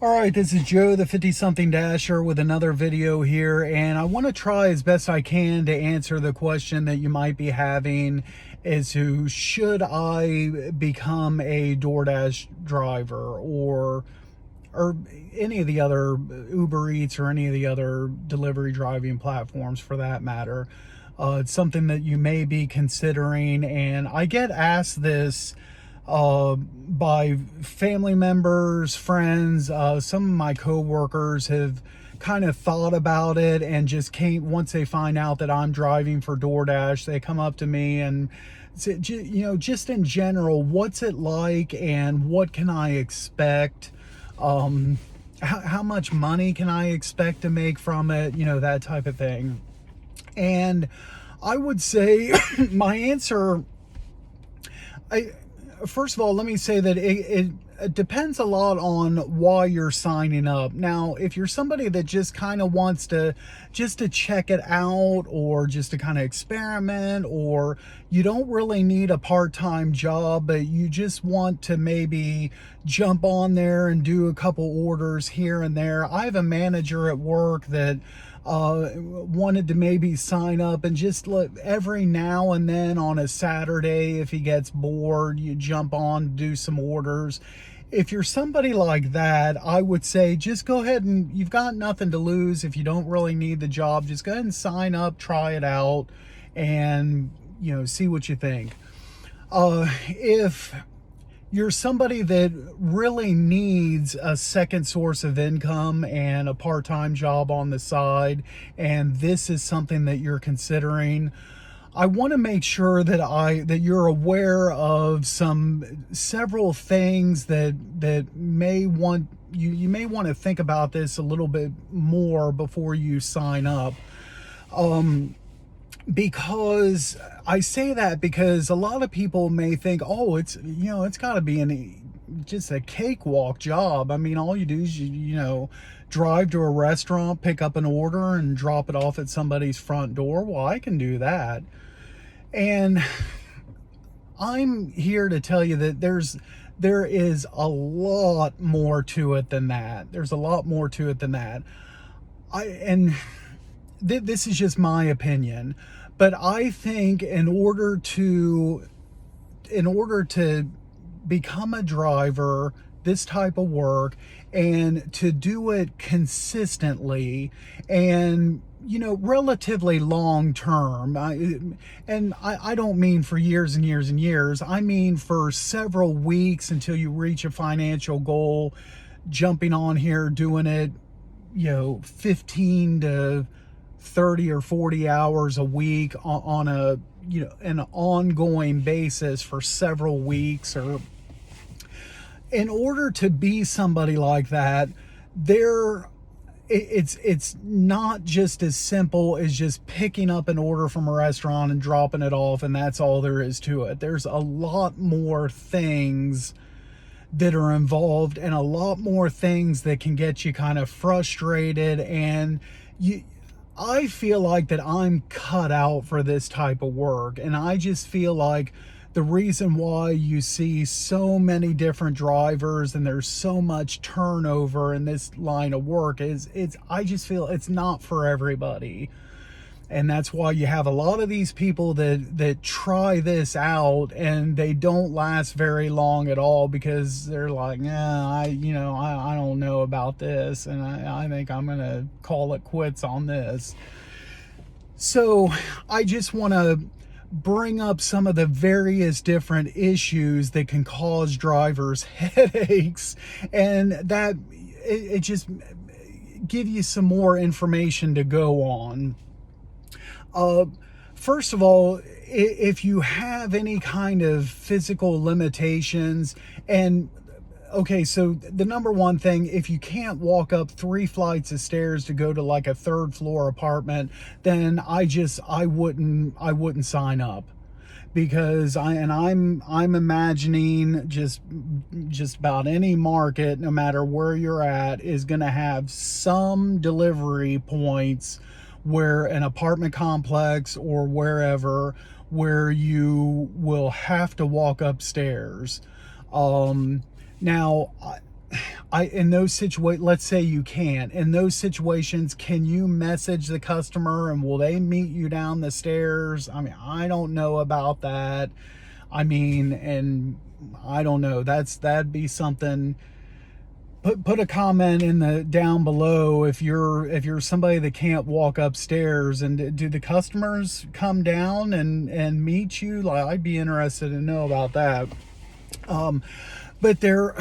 All right, this is Joe, the 50-something Dasher, with another video here, and I want to try as best I can to answer the question that you might be having as to should I become a DoorDash driver or any of the other Uber Eats or any of the other delivery driving platforms for that matter. It's something that you may be considering, and I get asked this by family members, friends. Some of my coworkers have kind of thought about it and just came once they find out that I'm driving for DoorDash. They come up to me and say, just in general, what's it like and what can I expect? How much money can I expect to make from it? That type of thing. And I would say my answer, first of all, let me say that it depends a lot on why you're signing up. Now, if you're somebody that just kind of wants to check it out, or just to kind of experiment, or you don't really need a part-time job, but you just want to maybe jump on there and do a couple orders here and there. I have a manager at work that wanted to maybe sign up and just look every now and then on a Saturday, if he gets bored, you jump on, do some orders. If you're somebody like that, I would say just go ahead, and you've got nothing to lose. If you don't really need the job, just go ahead and sign up, try it out, and see what you think. If you're somebody that really needs a second source of income and a part-time job on the side, and this is something that you're considering, I want to make sure that you're aware of several things that may want you may want to think about this a little bit more before you sign up. Because I say that because a lot of people may think, oh, it's got to be just a cakewalk job. I mean, all you do is drive to a restaurant, pick up an order, and drop it off at somebody's front door. Well, I can do that. And I'm here to tell you that there is a lot more to it than that. There's a lot more to it than that. This is just my opinion, but I think in order to become a driver, this type of work, and to do it consistently and relatively long term, I don't mean for years and years and years. I mean for several weeks until you reach a financial goal, jumping on here, doing it 15 to 30 or 40 hours a week on an ongoing basis for several weeks. Or in order to be somebody like that, it's not just as simple as just picking up an order from a restaurant and dropping it off and that's all there is to it. There's a lot more things that are involved, and a lot more things that can get you kind of frustrated, and I feel like that I'm cut out for this type of work. And I just feel like the reason why you see so many different drivers and there's so much turnover in this line of work is I just feel it's not for everybody. And that's why you have a lot of these people that try this out and they don't last very long at all, because they're like, I don't know about this, and I think I'm gonna call it quits on this. So I just want to bring up some of the various different issues that can cause drivers headaches, and that it just give you some more information to go on. First of all, if you have any kind of physical limitations, and okay, so the number one thing, if you can't walk up 3 flights of stairs to go to like a 3rd floor apartment, then I wouldn't sign up. Because I'm imagining just about any market, no matter where you're at, is going to have some delivery points where an apartment complex or wherever, where you will have to walk upstairs. Now, in those situations, let's say you can't. In those situations, can you message the customer and will they meet you down the stairs? I mean, I don't know about that. I mean, and I don't know. That'd be something. Put a comment in the down below if you're somebody that can't walk upstairs, and do the customers come down and meet you? Like, I'd be interested to know about that. But there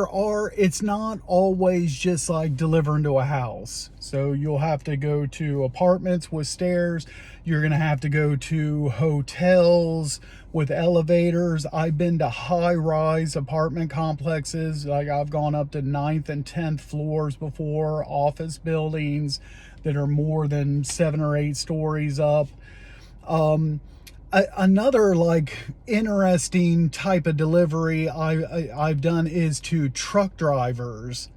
are, it's not always just like delivering to a house. So you'll have to go to apartments with stairs. You're going to have to go to hotels with elevators. I've been to high-rise apartment complexes. Like, I've gone up to 9th and 10th floors before, office buildings that are more than 7 or 8 stories up. Another like interesting type of delivery I've done is to truck drivers.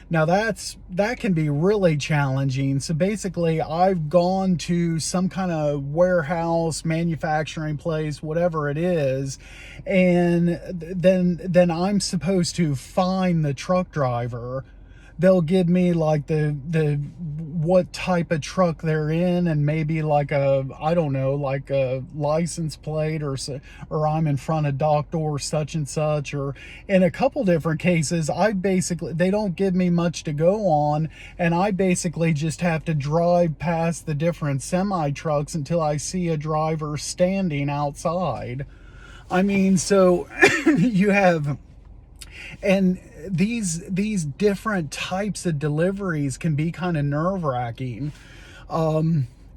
Now that can be really challenging. So basically, I've gone to some kind of warehouse, manufacturing place, whatever it is, and then I'm supposed to find the truck driver. They'll give me like the what type of truck they're in, and maybe like a, I don't know, like a license plate, or I'm in front of dock door such and such. Or in a couple different cases, they don't give me much to go on, and I basically just have to drive past the different semi trucks until I see a driver standing outside. I mean, so you have, and these different types of deliveries can be kind of nerve-wracking.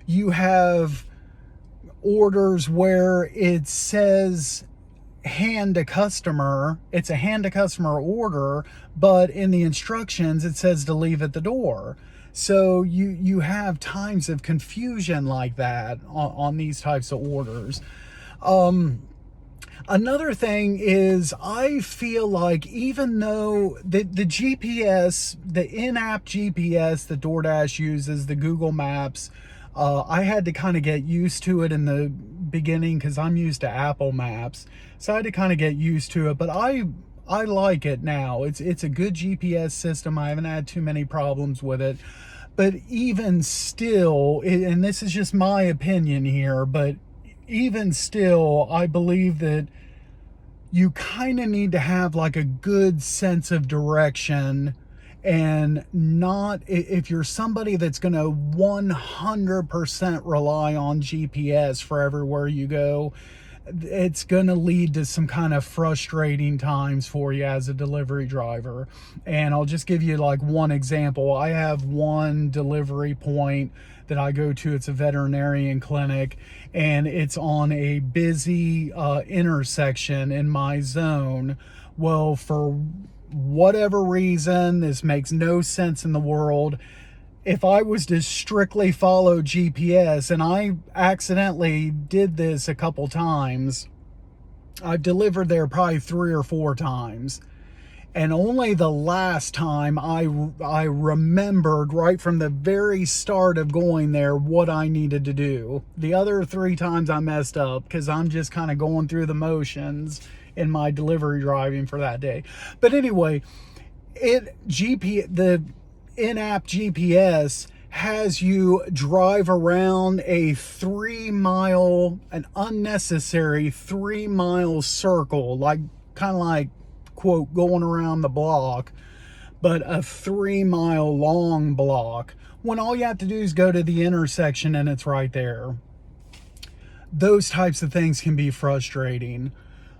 You have orders where it says hand to customer. It's a hand to customer order, but in the instructions it says to leave at the door. So you have times of confusion like that on these types of orders. Another thing is, I feel like even though the GPS, the in-app GPS that DoorDash uses, the Google Maps, I had to kind of get used to it in the beginning because I'm used to Apple Maps. So I had to kind of get used to it, but I like it now. It's a good GPS system. I haven't had too many problems with it. But even still, and this is just my opinion here, but even still, I believe that you kind of need to have like a good sense of direction, and not, if you're somebody that's going to 100% rely on GPS for everywhere you go, it's going to lead to some kind of frustrating times for you as a delivery driver. And I'll just give you like one example. I have one delivery point that I go to. It's a veterinarian clinic, and it's on a busy intersection in my zone. Well, for whatever reason, this makes no sense in the world. If I was to strictly follow GPS, and I accidentally did this a couple times, I've delivered there probably 3 or 4 times. And only the last time I remembered right from the very start of going there what I needed to do. The other 3 times I messed up because I'm just kind of going through the motions in my delivery driving for that day. But anyway, the in-app GPS has you drive around an unnecessary 3-mile circle, like kind of like, quote, going around the block, but a 3-mile long block, when all you have to do is go to the intersection and it's right there. Those types of things can be frustrating.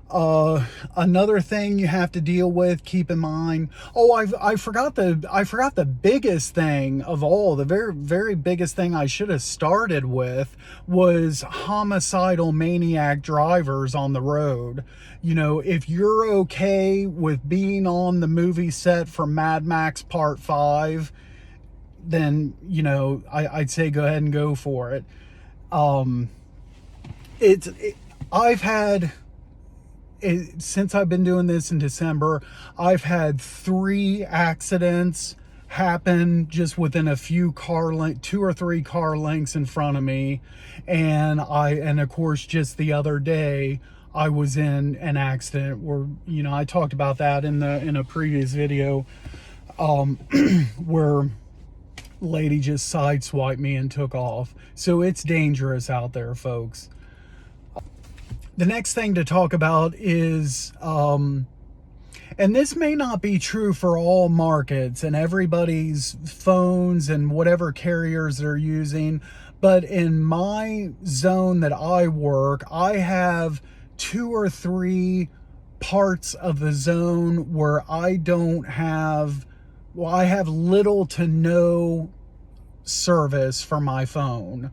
Another thing you have to deal with, keep in mind. Oh, I forgot the biggest thing of all. The very, very biggest thing I should have started with was homicidal maniac drivers on the road. You know, if you're okay with being on the movie set for Mad Max Part 5, then, you know, I'd say go ahead and go for it. Since I've been doing this in December, I've had 3 accidents happen just within a few 2 or 3 car lengths in front of me. And of course, just the other day, I was in an accident where, you know, I talked about that in a previous video, where lady just sideswiped me and took off. So it's dangerous out there, folks. The next thing to talk about is, and this may not be true for all markets and everybody's phones and whatever carriers they're using, but in my zone that I work, I have 2 or 3 parts of the zone where I don't have, well, I have little to no service for my phone.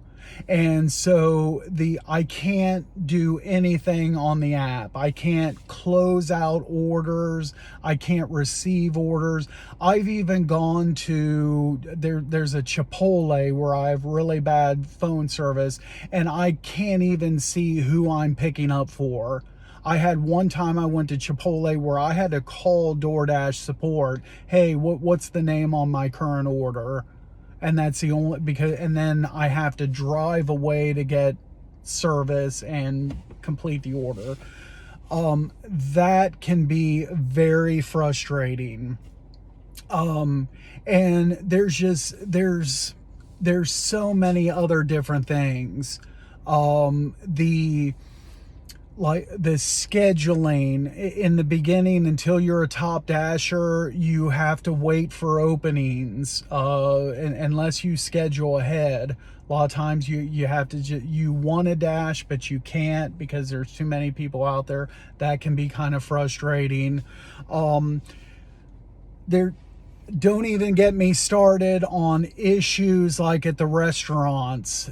And so I can't do anything on the app. I can't close out orders. I can't receive orders. I've even gone to, there's a Chipotle where I have really bad phone service and I can't even see who I'm picking up for. I had one time I went to Chipotle where I had to call DoorDash support. Hey, what's the name on my current order? And that's the only, because, and then I have to drive away to get service and complete the order. That can be very frustrating. And there's so many other different things. Like the scheduling in the beginning, until you're a top dasher, you have to wait for openings, unless you schedule ahead. A lot of times you have to, you want to dash, but you can't because there's too many people out there. That can be kind of frustrating. Don't even get me started on issues like at the restaurants.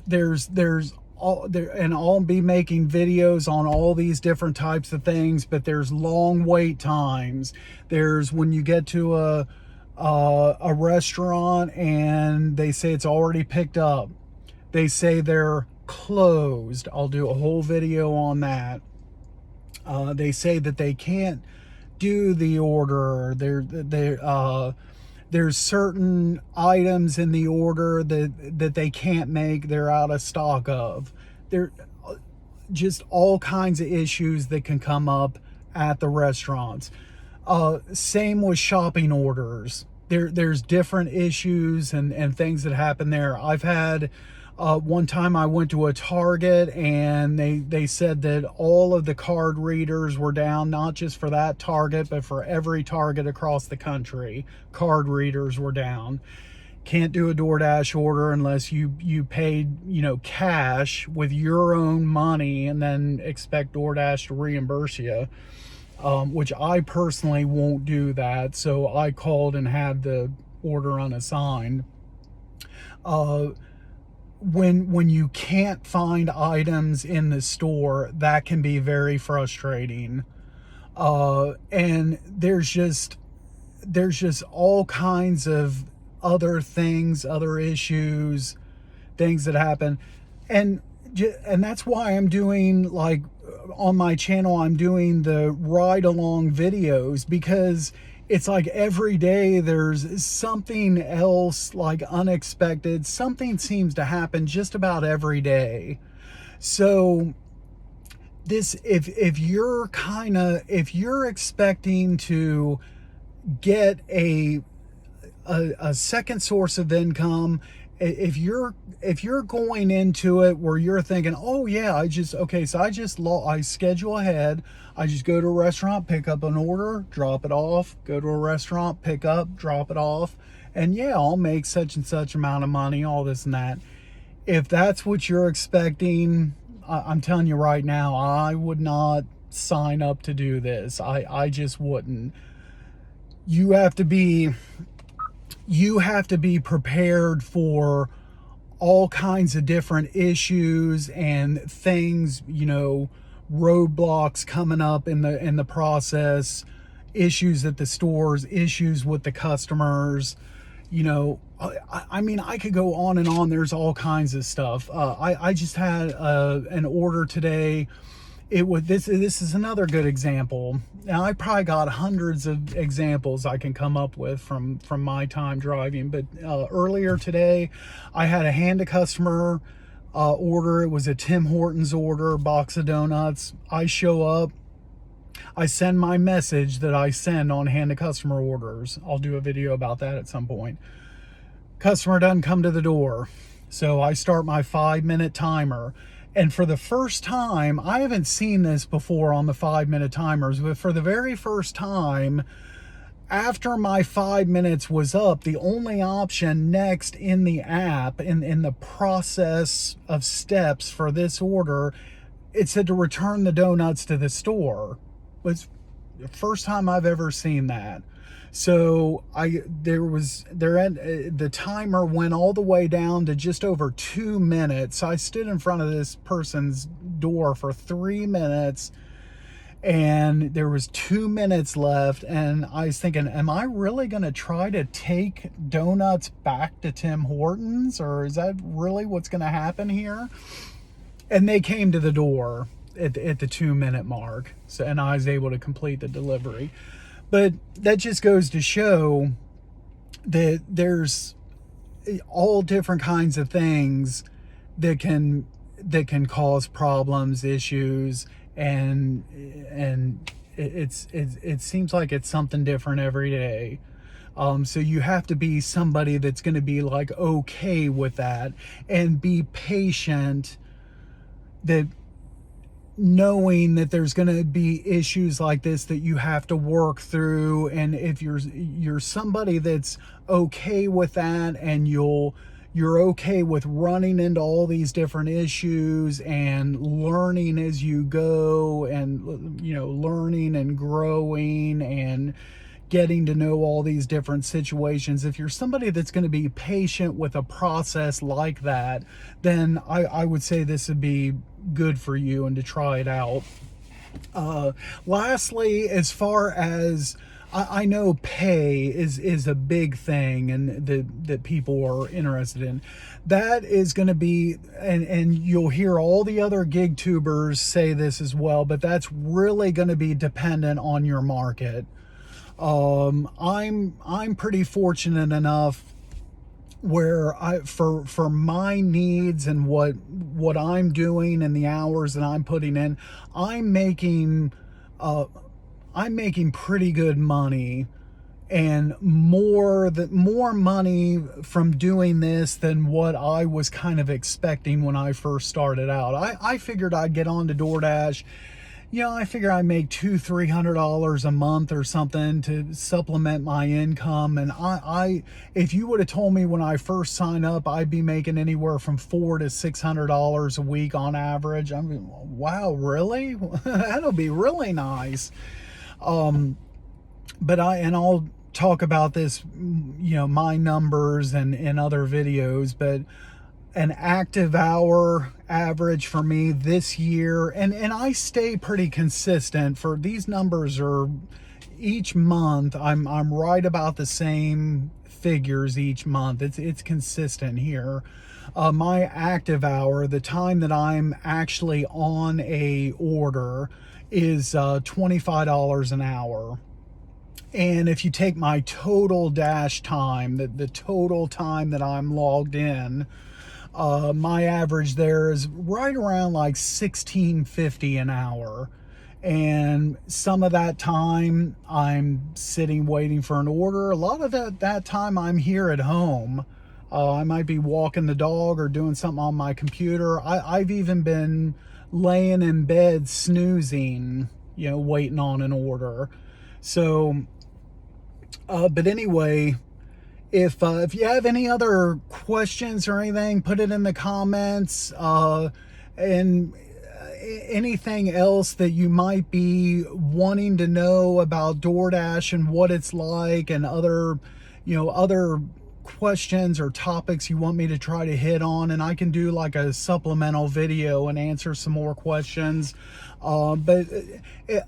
And I'll be making videos on all these different types of things, but there's long wait times. There's when you get to a restaurant and they say it's already picked up. They say they're closed. I'll do a whole video on that. They say that they can't do the order. There's certain items in the order that they can't make, they're out of stock of. There just all kinds of issues that can come up at the restaurants. Same with shopping orders. There's different issues and things that happen there. I've had one time I went to a Target and they said that all of the card readers were down, not just for that Target, but for every Target across the country. Card readers were down. Can't do a DoorDash order unless you paid, you know, cash with your own money and then expect DoorDash to reimburse you, which I personally won't do that. So I called and had the order unassigned. When you can't find items in the store, that can be very frustrating. And there's just all kinds of other things, other issues, things that happen. And that's why I'm doing, like, on my channel, I'm doing the ride along videos, because it's like every day there's something else, like unexpected. Something seems to happen just about every day. So this, if you're expecting to get a second source of income, if you're going into it where you're thinking, oh yeah, I schedule ahead, I just go to a restaurant, pick up an order, drop it off, go to a restaurant, pick up, drop it off, and yeah, I'll make such and such amount of money, all this and that. If that's what you're expecting, I'm telling you right now, I would not sign up to do this. I just wouldn't. You have to be prepared for all kinds of different issues and things, you know, roadblocks coming up in the process, issues at the stores, issues with the customers. You know, I mean, I could go on and on. There's all kinds of stuff. I just had an order today. This is another good example. Now, I probably got hundreds of examples I can come up with from my time driving, but earlier today I had a hand a customer order. It was a Tim Hortons order, box of donuts. I show up. I send my message that I send on hand to customer orders. I'll do a video about that at some point. Customer doesn't come to the door. So I start my 5-minute timer. And for the first time, I haven't seen this before on the 5-minute timers, but for the very first time, after my 5 minutes was up, the only option next in the app, in the process of steps for this order, it said to return the donuts to the store. It was the first time I've ever seen that. So the timer went all the way down to just over 2 minutes. I stood in front of this person's door for 3 minutes, and there was 2 minutes left, and I was thinking, am I really going to try to take donuts back to Tim Hortons, or is that really what's going to happen here? And they came to the door at the 2 minute mark, so, and I was able to complete the delivery. But that just goes to show that there's all different kinds of things that can cause problems, issues, and it seems like it's something different every day. So you have to be somebody that's going to be like okay with that and be patient, that knowing that there's going to be issues like this that you have to work through. And if you're somebody that's okay with that, and you're okay with running into all these different issues and learning as you go, and learning and growing and getting to know all these different situations, if you're somebody that's going to be patient with a process like that, then I would say this would be good for you and to try it out. Lastly, as far as I know, pay is a big thing, and that people are interested in. That is going to be, and you'll hear all the other gig tubers say this as well, but that's really going to be dependent on your market. I'm pretty fortunate enough where for my needs and what I'm doing and the hours that I'm putting in, I'm making pretty good money, and more money from doing this than what I was kind of expecting when I first started out. I figured I'd get on to DoorDash. I figure I make $200-300 a month or something to supplement my income. And if you would have told me when I first signed up, I'd be making anywhere from $400 to $600 a week on average, I mean, wow, really? That'll be really nice. But I'll talk about this, my numbers and in other videos, but an active hour average for me this year, and I stay pretty consistent for these numbers, are each month I'm right about the same figures each month. It's consistent here. My active hour, the time that I'm actually on a order, is $25 an hour. And if you take my total dash time, the total time that I'm logged in, my average there is right around like $16.50 an hour. And some of that time I'm sitting waiting for an order. A lot of that time I'm here at home. I might be walking the dog or doing something on my computer. I've even been laying in bed snoozing, waiting on an order. So, but anyway, if you have any other questions or anything, put it in the comments. And anything else that you might be wanting to know about DoorDash and what it's like, and other questions or topics you want me to try to hit on, and I can do like a supplemental video and answer some more questions. But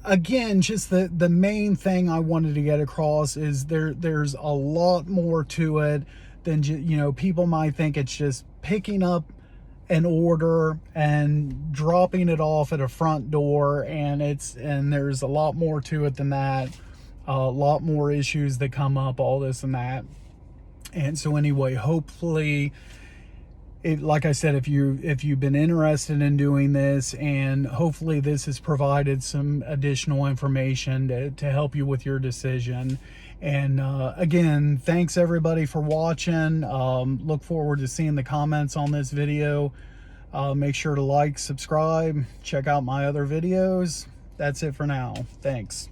again, just the main thing I wanted to get across is there's a lot more to it than people might think it's just picking up an order and dropping it off at a front door, and there's a lot more to it than that. A lot more issues that come up, all this and that. And so anyway, hopefully like I said, if you've been interested in doing this, and hopefully this has provided some additional information to help you with your decision. And again, thanks everybody for watching. Look forward to seeing the comments on this video. Make sure to like, subscribe, check out my other videos. That's it for now. Thanks.